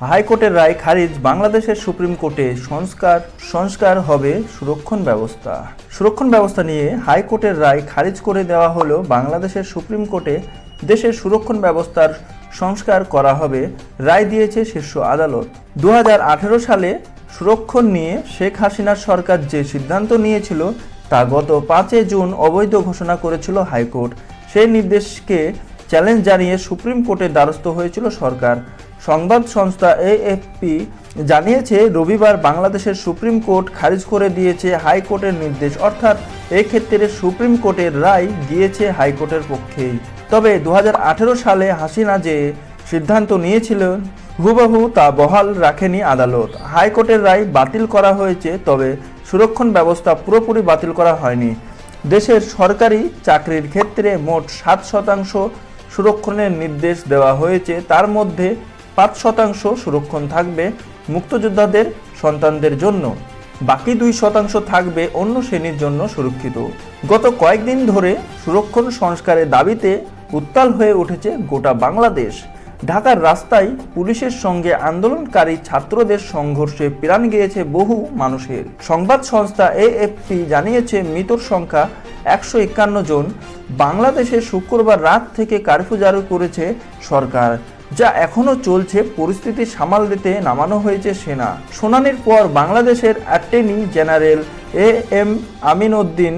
হাইকোর্টের রায় খারিজ, বাংলাদেশের সুপ্রিম কোর্টে সংস্কার হবে সুরক্ষণ ব্যবস্থা। সুরক্ষণ ব্যবস্থা নিয়ে হাইকোর্টের রায় খারিজ করে দেওয়া হলো। বাংলাদেশের সুপ্রিম কোর্টে দেশের সুরক্ষণ ব্যবস্থার সংস্কার করা হবে, রায় দিয়েছে শীর্ষ আদালত। 2018 সালে সুরক্ষণ নিয়ে শেখ হাসিনার সরকার যে সিদ্ধান্ত নিয়েছিল তা গত 5 জুন অবৈধ ঘোষণা করেছিল হাইকোর্ট। সেই নির্দেশকে চ্যালেঞ্জ জানিয়ে সুপ্রিম কোর্টের দ্বারস্থ হয়েছিল সরকার। সংবাদ সংস্থা এএফপি জানিয়েছে, রবিবার বাংলাদেশের সুপ্রিম কোর্ট খারিজ করে দিয়েছে হাইকোর্টের নির্দেশ, অর্থাৎ এক্ষেত্রে সুপ্রিম কোর্টের রায় গিয়েছে হাইকোর্টের পক্ষেই। তবে 2018 সালে হাসিনা যে সিদ্ধান্ত নিয়েছিলেন হুবহু তা বহাল রাখেনি আদালত। হাইকোর্টের রায় বাতিল করা হয়েছে, তবে সুরক্ষণ ব্যবস্থা পুরোপুরি বাতিল করা হয়নি। দেশের সরকারি চাকরির ক্ষেত্রে মোট 7% সুরক্ষণের নির্দেশ দেওয়া হয়েছে। তার মধ্যে 5% সুরক্ষণ থাকবে মুক্তিযোদ্ধাদের সন্তানদের জন্য, বাকি 2% থাকবে অন্য শ্রেণীর জন্য সুরক্ষিত। গত কয়েকদিন ধরে সুরক্ষণ সংস্কারের দাবিতে উত্তাল হয়ে উঠেছে গোটা বাংলাদেশ। ঢাকার রাস্তায় পুলিশের সঙ্গে আন্দোলনকারী ছাত্রদের সংঘর্ষে প্রাণ গিয়েছে বহু মানুষের। সংবাদ সংস্থা এএফপি জানিয়েছে, মৃতের সংখ্যা 151 জন। বাংলাদেশে শুক্রবার রাত থেকে কারফিউ জারি করেছে সরকার, যা এখনও চলছে। পরিস্থিতি সামাল দিতে নামানো হয়েছে সেনা। শুনানির পর বাংলাদেশের attorney general am Amin Uddin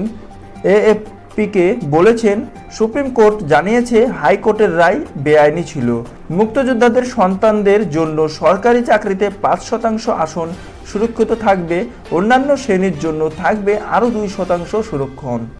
এএফপিকে বলেছেন, সুপ্রিম কোর্ট জানিয়েছে হাইকোর্টের রায় বেআইনি ছিল। মুক্তিযোদ্ধাদের সন্তানদের জন্য সরকারি চাকরিতে 5% আসন সুরক্ষিত থাকবে, অন্যান্য শ্রেণীর জন্য থাকবে আরও 2% সুরক্ষণ।